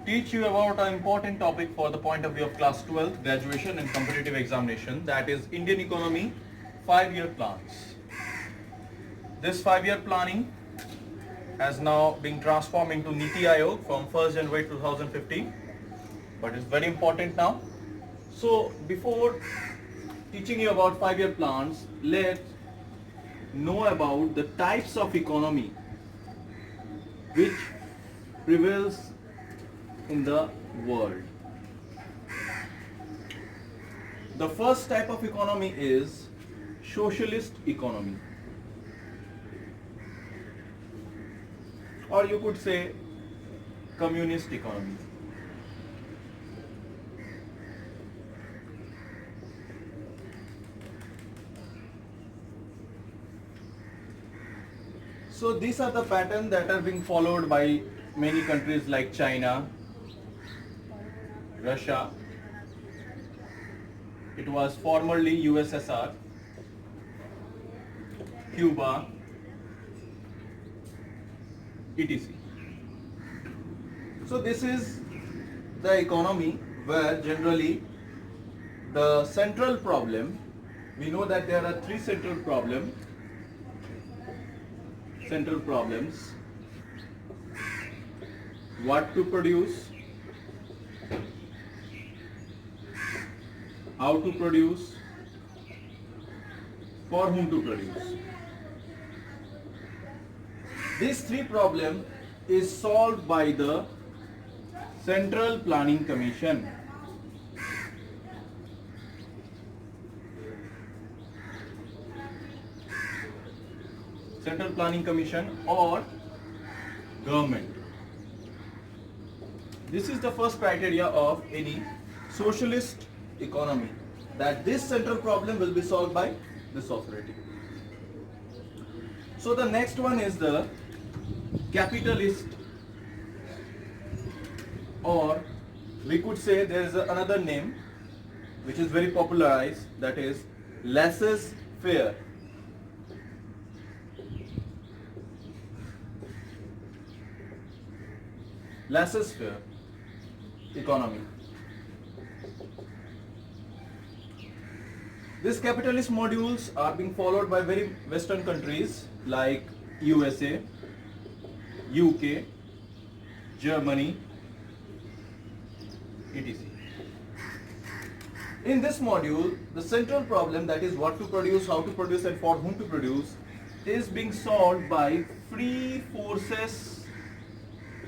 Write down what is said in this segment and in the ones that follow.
teach you about an important topic for the point of view of class 12th graduation and competitive examination, that is Indian economy 5-year plans. This 5-year planning has now been transformed into Niti Aayog from 1st January 2015, but it's very important now. So before teaching you about 5-year plans, let's know about the types of economy which prevails in the world. The first type of economy is socialist economy, or you could say communist economy. So these are the patterns that are being followed by many countries like China, Russia, it was formerly USSR, Cuba, etc. So this is the economy where generally the central problem, we know that there are three central problems, what to produce, how to produce, for whom to produce. These three problems is solved by the Central Planning Commission. Central Planning Commission or government. This is the first criteria of any socialist economy, that this central problem will be solved by this authority. So the next one is the capitalist, or we could say there is another name which is very popularized, that is laissez-faire. Laissez-faire economy. These capitalist modules are being followed by very Western countries like USA, UK, Germany, etc. In this module, the central problem, that is what to produce, how to produce and for whom to produce, is being solved by free forces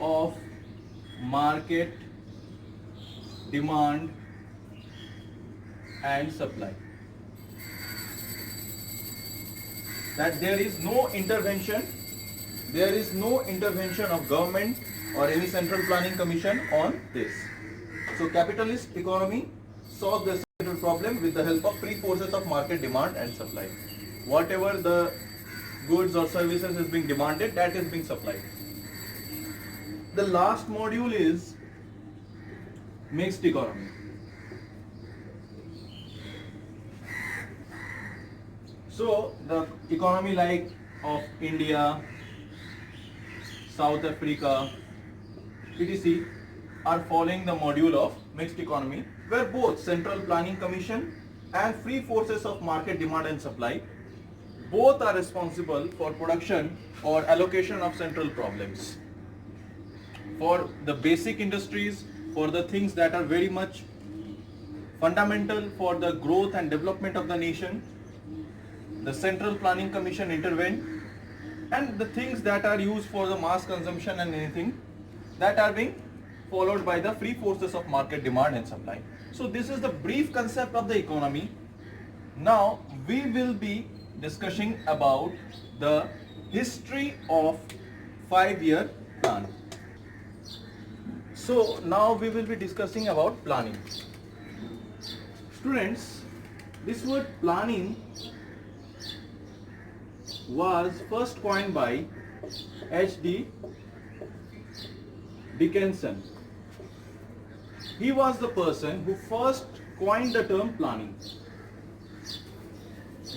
of market, demand and supply. That there is no intervention of government or any central planning commission on this. So capitalist economy solves the central problem with the help of free forces of market, demand and supply. Whatever the goods or services is being demanded, that is being supplied. The last module is mixed economy. So the economy like of India, South Africa, etc. are following the module of mixed economy, where both Central Planning Commission and free forces of market, demand and supply both are responsible for production or allocation of central problems. For the basic industries, for the things that are very much fundamental for the growth and development of the nation, the Central Planning Commission intervened, and the things that are used for the mass consumption and anything, that are being followed by the free forces of market, demand and supply. So this is the brief concept of the economy. Now we will be discussing about the history of 5-year plan. So now we will be discussing about planning. Students, this word planning was first coined by H.D. Dickinson. He was the person who first coined the term planning.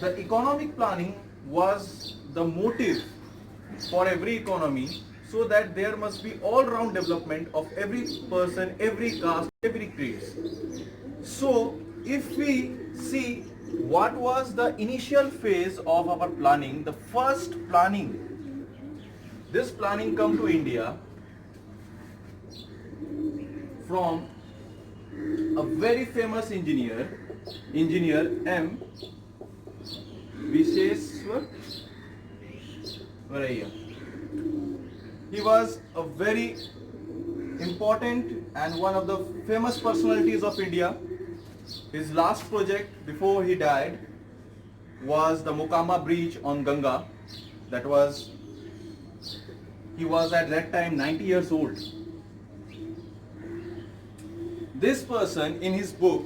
The economic planning was the motive for every economy so that there must be all-round development of every person, every caste, every creed. So if we see what was the initial phase of our planning, the first planning, this planning come to India from a very famous engineer M. Visvesvaraya. He was a very important and one of the famous personalities of India. His last project before he died was the Mokama Bridge on Ganga. He was at that time 90 years old. This person in his book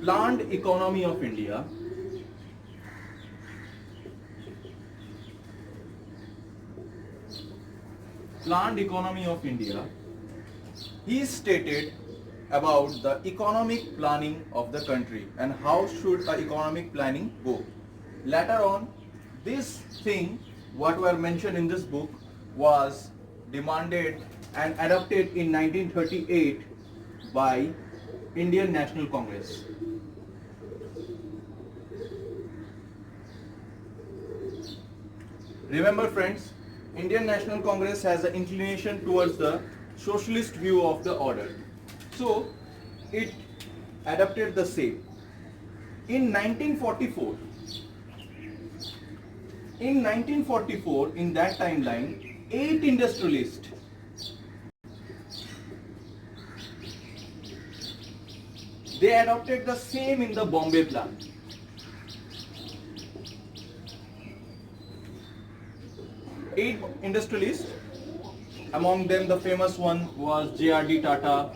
Planned Economy of India he stated about the economic planning of the country and how should economic planning go. Later on, this thing what were mentioned in this book was demanded and adopted in 1938 by Indian National Congress. Remember friends, Indian National Congress has an inclination towards the socialist view of the order. So it adopted the same. In 1944, in that timeline, 8 industrialists they adopted the same in the Bombay plan. Eight industrialists, among them the famous one was J.R.D. Tata,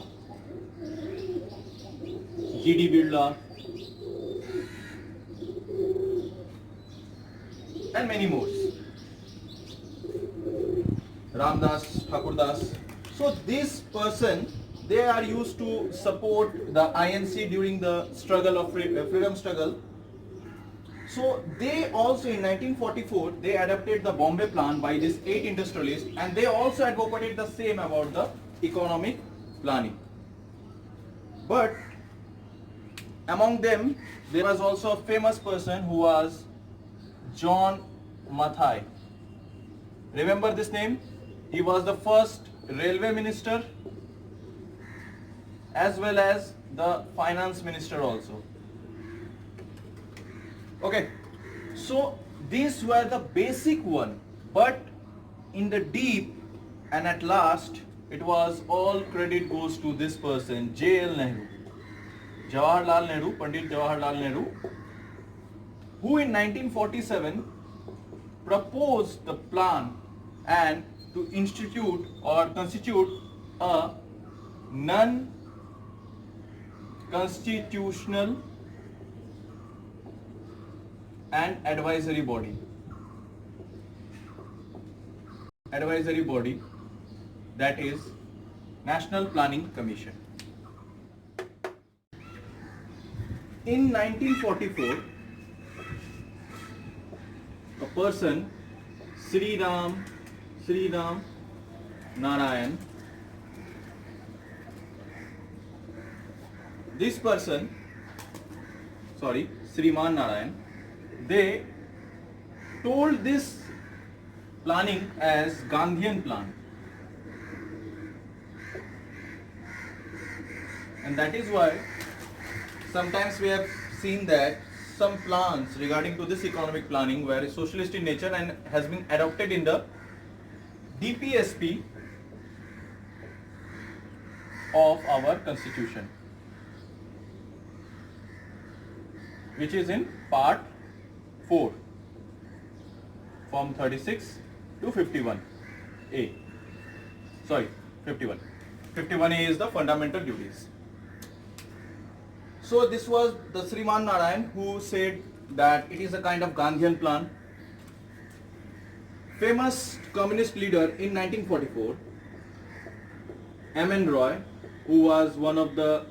G.D. Birla, and many more. Ramdas, Thakurdas. So this person, they are used to support the INC during the struggle of freedom struggle. So they also in 1944 they adopted the Bombay plan by these 8 industrialists, and they also advocated the same about the economic planning. But among them there was also a famous person who was John Mathai. Remember this name? He was the first railway minister as well as the finance minister also. Okay, so these were the basic one, but in the deep and at last it was all credit goes to this person, J.L. Nehru, Jawaharlal Nehru, Pandit Jawaharlal Nehru, who in 1947 proposed the plan and to institute or constitute a non-constitutional and advisory body that is National Planning Commission. In 1944, a person, Sri Ram Narayan, Sriman Narayan, they told this planning as Gandhian plan, and that is why sometimes we have seen that some plans regarding to this economic planning were socialist in nature and has been adopted in the DPSP of our constitution, which is in part 4 from 36 to 51A. 51A is the fundamental duties. So this was the Sriman Narayan who said that it is a kind of Gandhian plan. Famous communist leader in 1944, M.N. Roy, who was one of the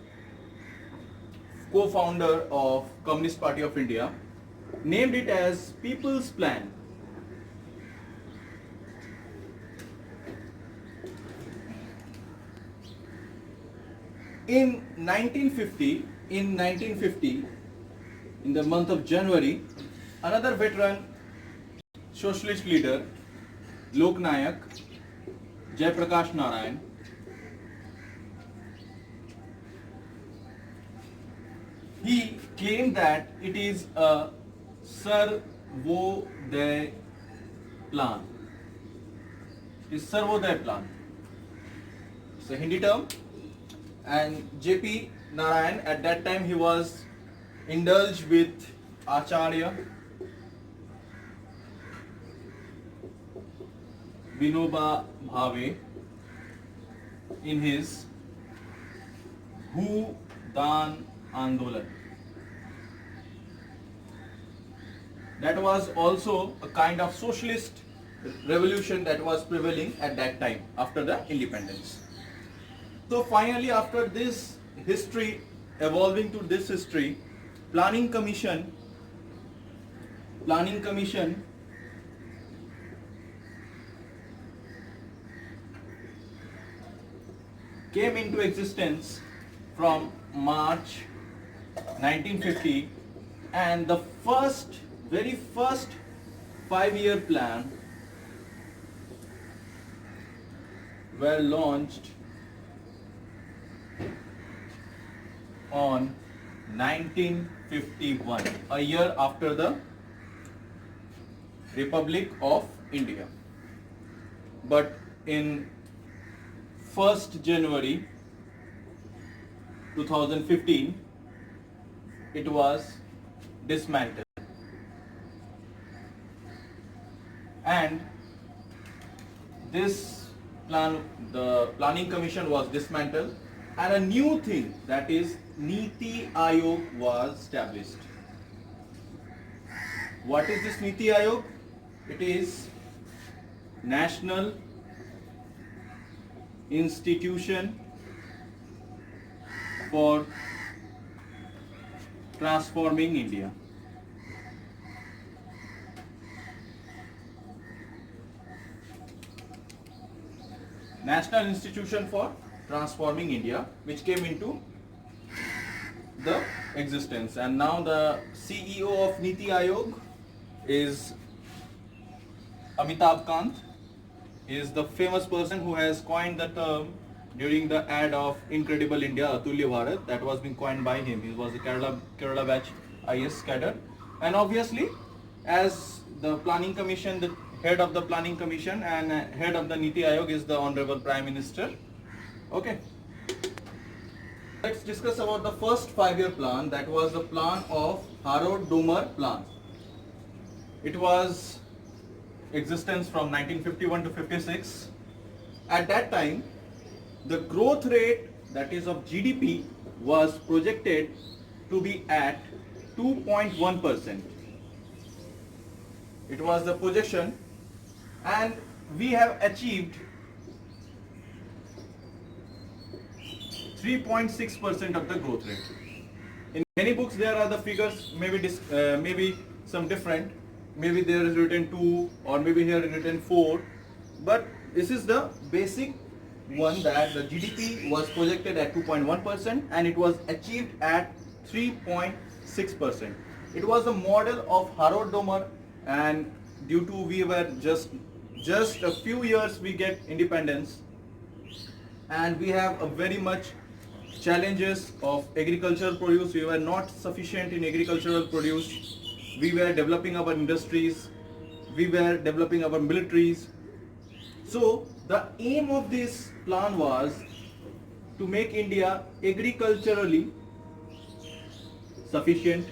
co-founder of Communist Party of India, named it as People's Plan. In 1950, in the month of January, another veteran socialist leader, Lok Nayak, Jayaprakash Narayan, he claimed that it is a Sarvodaya plan. It is Sarvodaya plan. It's a Hindi term. And J.P. Narayan, at that time he was indulged with Acharya Vinoba Bhave in his Bhu Dan Andolan. That was also a kind of socialist revolution that was prevailing at that time after the independence. So finally, after this history, evolving to this history, Planning Commission came into existence from March 1950, and the very first 5-year plan were launched on 1951, a year after the Republic of India. But in 1st January 2015, it was dismantled. And this plan, the Planning Commission was dismantled, and a new thing, that is Niti Aayog, was established. What is this Niti Aayog? It is National Institution for Transforming India. National Institution for Transforming India, which came into the existence, and now the CEO of Niti Aayog is Amitabh Kant. He is the famous person who has coined the term during the ad of Incredible India, Atulya Bharat, that was being coined by him. He was a Kerala batch IS cadre, and obviously, as the Planning Commission, the head of the Planning Commission and head of the Niti Aayog is the Honorable Prime Minister. Okay. Let's discuss about the first 5-year plan. That was the plan of Harrod-Domar plan. It was existence from 1951 to 56. At that time, the growth rate, that is of GDP, was projected to be at 2.1%. It was the projection, and we have achieved 3.6% of the growth rate. In many books there are the figures, maybe some different, maybe there is written 2 or maybe here is written 4, but this is the basic one, that the GDP was projected at 2.1% and it was achieved at 3.6%. It was a model of Harrod-Domar, and due to we were just a few years we get independence, and we have a very much challenges of agricultural produce. We were not sufficient in agricultural produce. We were developing our industries, we were developing our militaries. So the aim of this plan was to make India agriculturally sufficient.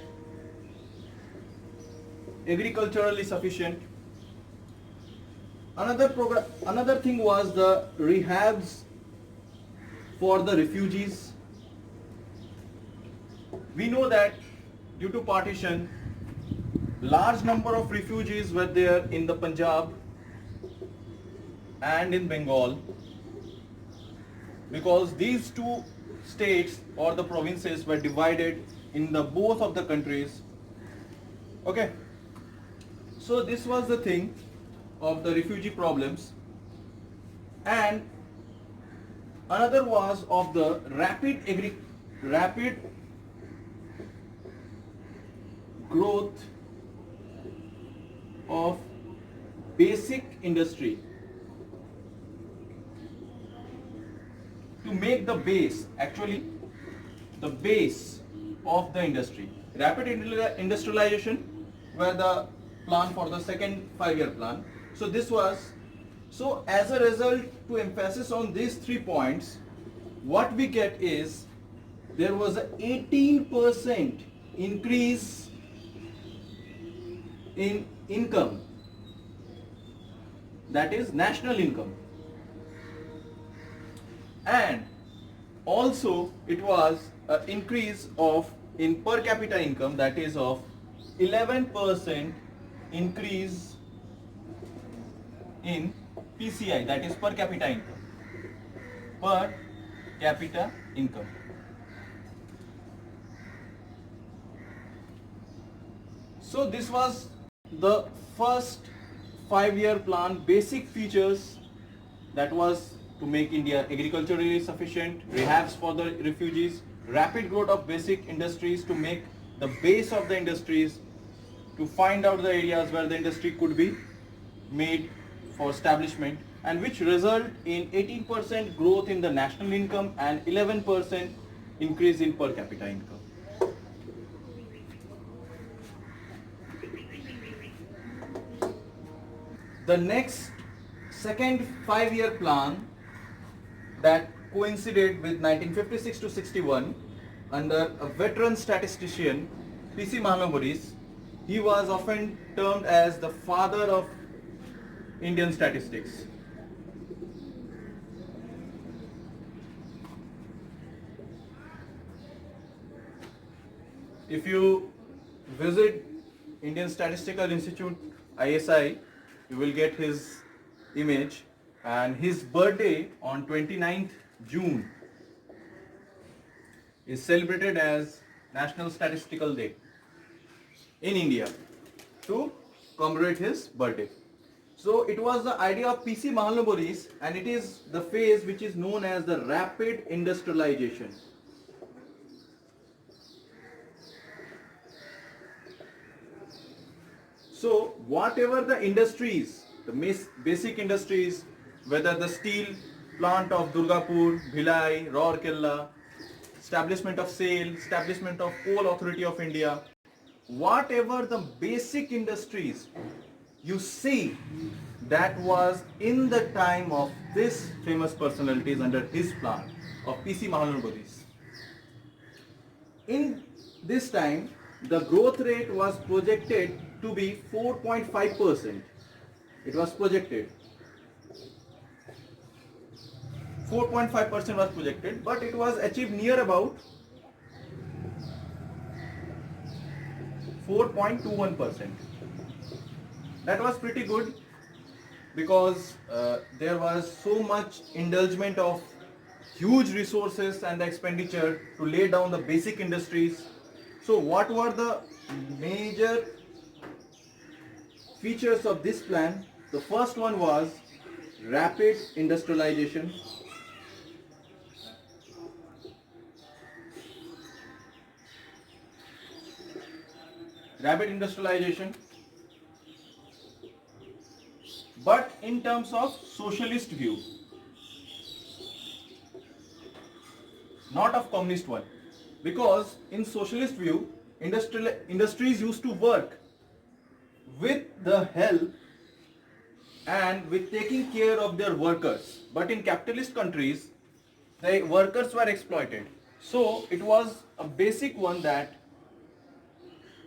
Another thing was the rehabs for the refugees. We know that due to partition, large number of refugees were there in the Punjab and in Bengal, because these two states or the provinces were divided in the both of the countries. Okay, so this was the thing of the refugee problems, and Another was of the rapid growth of basic industry to make the base, actually the base of the industry. Rapid industrialization were the plan for the second 5-year plan. So this was, so as a result, to emphasis on these 3 points, what we get is there was a 18% increase in income, that is national income, and also it was an increase of in per capita income, that is of 11% increase in PCI, that is per capita income. Per capita income. So this was the first 5-year plan, basic features, that was to make India agriculturally sufficient, rehabs for the refugees, rapid growth of basic industries to make the base of the industries, to find out the areas where the industry could be made for establishment, and which result in 18% growth in the national income and 11% increase in per capita income. The next second 5-year plan that coincided with 1956 to 61 under a veteran statistician, P.C. Mahalanobis. He was often termed as the father of Indian statistics. If you visit Indian Statistical Institute, ISI, you will get his image, and his birthday on 29th June is celebrated as National Statistical Day in India to commemorate his birthday. So it was the idea of P.C. Mahalanobis, and it is the phase which is known as the rapid industrialization. So whatever the industries, the basic industries, whether the steel plant of Durgapur, Bhilai, Rourkela, establishment of SAIL, establishment of Coal Authority of India, whatever the basic industries you see, that was in the time of this famous personalities under his plan of P.C. Mahalanobis. In this time, the growth rate was projected to be 4.5%. It was projected. 4.5% was projected, but it was achieved near about 4.21%. That was pretty good, because there was so much indulgement of huge resources and the expenditure to lay down the basic industries. So what were the major features of this plan? The first one was rapid industrialization. Rapid industrialization, but in terms of socialist view, not of communist one, because in socialist view, industries used to work with the help and with taking care of their workers, but in capitalist countries, the workers were exploited. So it was a basic one, that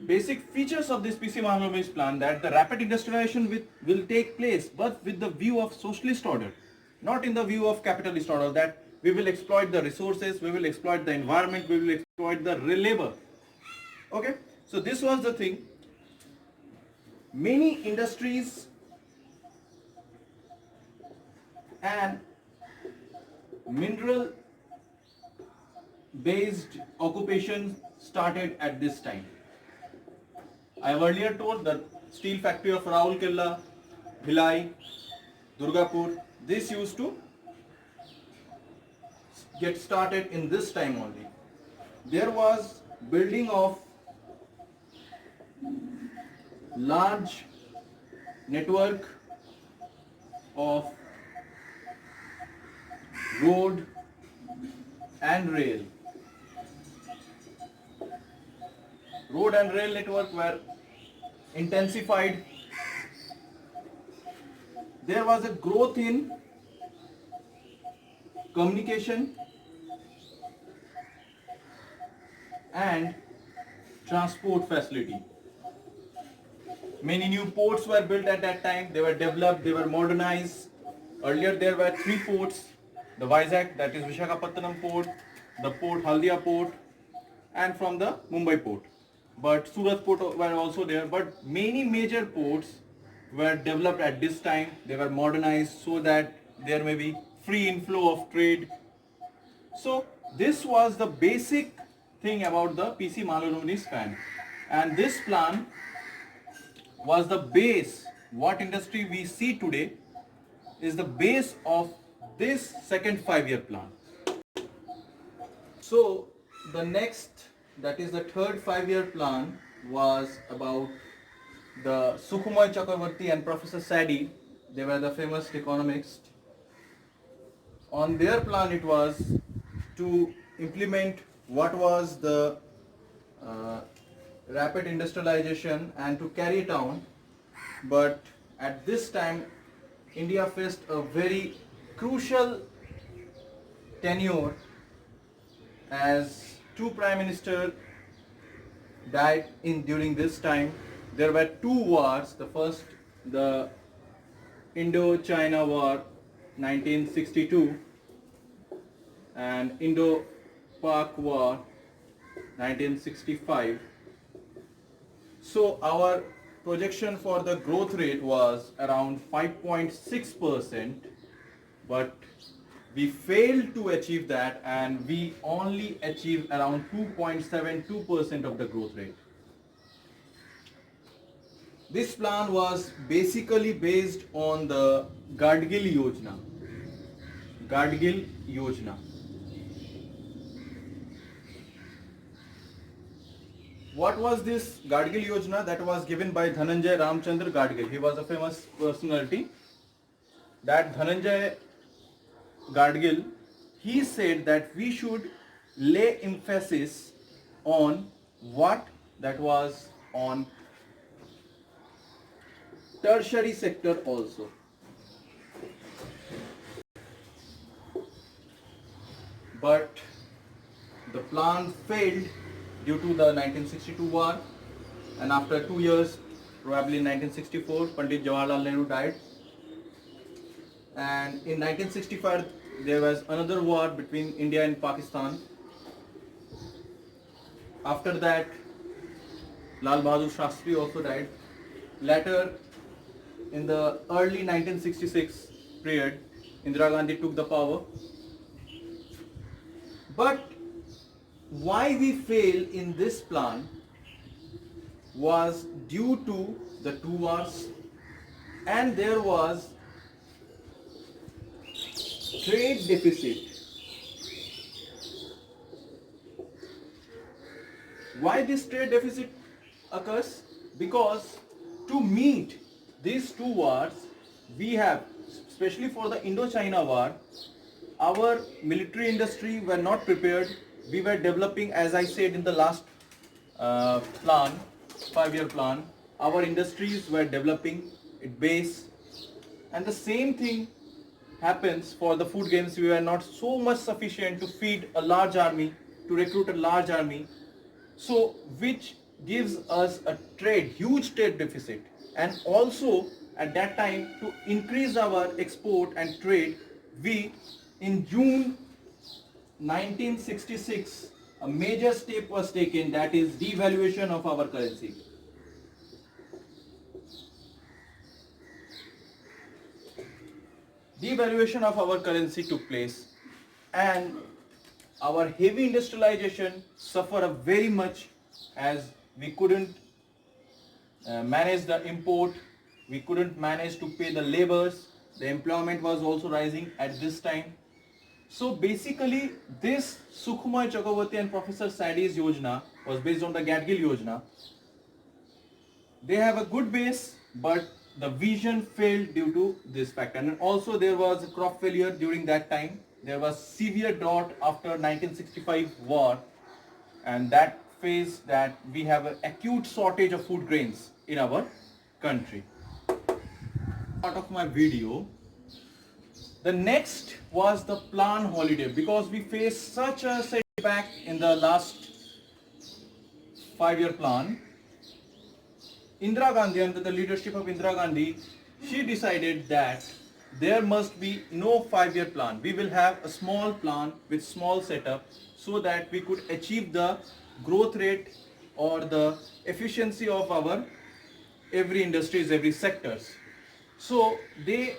basic features of this P.C. Mahalanobis plan, that the rapid industrialization will take place, but with the view of socialist order, not in the view of capitalist order, that we will exploit the resources, we will exploit the environment, we will exploit the labor. Okay, so this was the thing. Many industries and mineral based occupations started at this time. I have earlier told that steel factory of Rourkela, Bhilai, Durgapur, this used to get started in this time only. There was building of large network of road and rail. Road and rail network were intensified. There was a growth in communication and transport facility. Many new ports were built at that time. They were developed, they were modernized. Earlier there were 3 ports, the Vizag, that is Visakhapatnam port, the port Haldia port, and from the Mumbai port. But Surat port were also there, but many major ports were developed at this time. They were modernized so that there may be free inflow of trade. So this was the basic thing about the PC Mahalanobis plan, and this plan was the base. What industry we see today is the base of this second 5-year plan. So the next, that is the third 5-year plan, was about the Sukhmoy Chakravarti and Professor Sadi. They were the famous economists. On their plan it was to implement what was the rapid industrialization and to carry it on. But at this time India faced a very crucial tenure, as 2 prime ministers died during this time. There were 2 wars. The first, the Indo-China War 1962 and Indo-Pak War 1965. So our projection for the growth rate was around 5.6%, but we failed to achieve that, and we only achieved around 2.72% of the growth rate. This plan was basically based on the Gadgil Yojana. Gadgil Yojana. What was this Gadgil Yojana? That was given by Dhananjay Ramchandra Gadgil. He was a famous personality. That Dhananjay Gadgil, he said that we should lay emphasis on what? That was on tertiary sector also. But the plan failed due to the 1962 war, and after 2 years, probably in 1964, Pandit Jawaharlal Nehru died, and in 1965 there was another war between India and Pakistan. After that, Lal Bahadur Shastri also died. Later, in the early 1966 period, Indira Gandhi took the power. But why we fail in this plan was due to the 2 wars, and there was trade deficit. Why this trade deficit occurs? Because to meet these 2 wars, we have, especially for the Indo-China war, our military industry were not prepared. We were developing, as I said in the last plan, 5-year plan, our industries were developing at base, and the same thing happens for the food grains. We were not so much sufficient to feed a large army, to recruit a large army, so which gives us a huge trade deficit. And also at that time, to increase our export and trade, we, in June 1966, a major step was taken, that is devaluation of our currency. Devaluation of our currency took place, and our heavy industrialization suffered very much, as we couldn't manage the import, we couldn't manage to pay the laborers. The employment was also rising at this time. So basically, this Sukhmoy Chakraborty and Professor Sadie's Yojana was based on the Gadgil Yojana. They have a good base, but the vision failed due to this fact. And also there was crop failure during that time. There was severe drought after 1965 war, and that phase that we have an acute shortage of food grains in our country. Part of my video. The next was the plan holiday, because we faced such a setback in the last 5-year plan. Indira Gandhi, under the leadership of Indira Gandhi, she decided that there must be no 5-year plan. We will have a small plan with small setup so that we could achieve the growth rate or the efficiency of our every industries, every sectors. So they,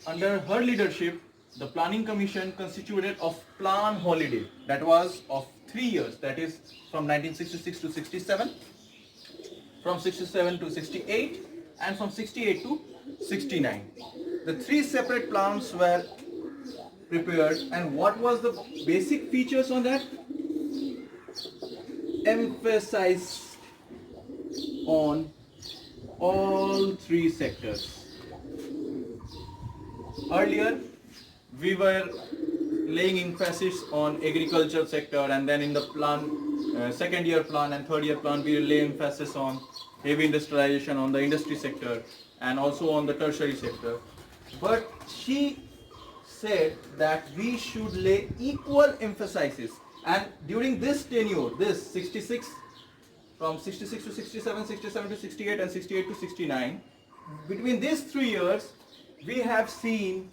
under her leadership, the planning commission constituted of plan holiday that was of 3 years, that is from 1966 to 67, from 67 to 68, and from 68 to 69. The 3 separate plans were prepared, and what was the basic features on that? Emphasized on all 3 sectors. Earlier, we were laying emphasis on agriculture sector, and then in the plan, second year plan and third year plan, we will lay emphasis on heavy industrialization, on the industry sector, and also on the tertiary sector. But she said that we should lay equal emphasis, and during this tenure, this 66, from 66 to 67, 67 to 68, and 68 to 69, between these 3 years, we have seen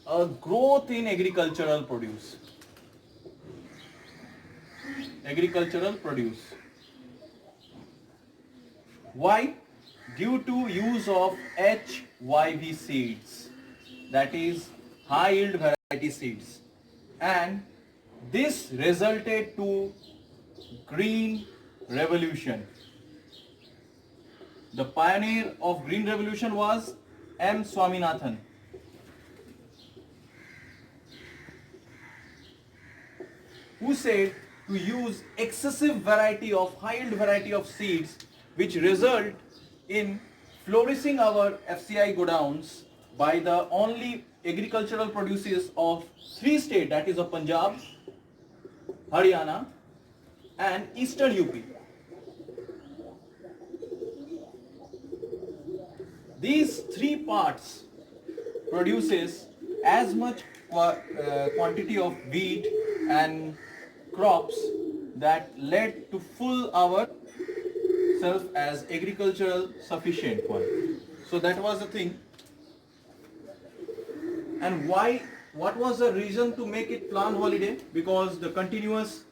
a growth in agricultural produce. Agricultural produce. Why? Due to use of HYV seeds, that is high yield variety seeds, and this resulted to green revolution. The pioneer of green revolution was M. Swaminathan. Who said to use excessive variety of high yield variety of seeds, which result in flourishing our FCI godowns by the only agricultural produces of 3 states, that is of Punjab, Haryana, and Eastern UP. These 3 parts produces as much quantity of wheat and crops that led to full our self as agricultural sufficient one. So that was the thing. And why? What was the reason to make it plan holiday? Because the continuous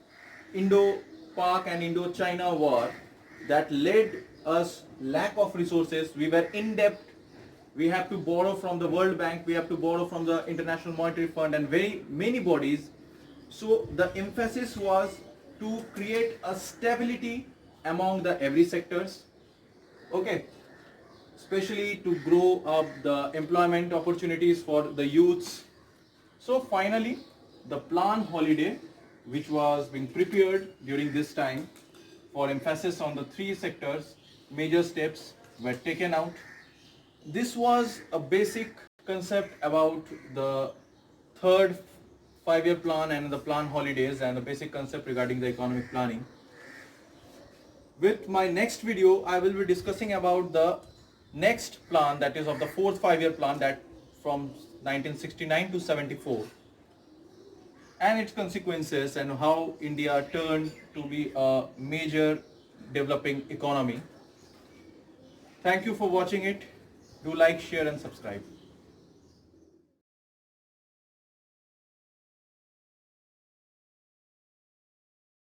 Indo-Pak and Indo-China war that led us lack of resources. We were in debt. We have to borrow from the World Bank. We have to borrow from the International Monetary Fund and very many bodies. So the emphasis was to create a stability among the every sectors. Okay. Especially to grow up the employment opportunities for the youths. So finally, the plan holiday, which was being prepared during this time for emphasis on the 3 sectors, major steps were taken out. This was a basic concept about the third 5-year plan and the plan holidays, and the basic concept regarding the economic planning. With my next video, I will be discussing about the next plan, that is of the 4th 5-year plan, that from 1969 to 74, and its consequences and how India turned to be a major developing economy. Thank you for watching it. Do like, share and subscribe.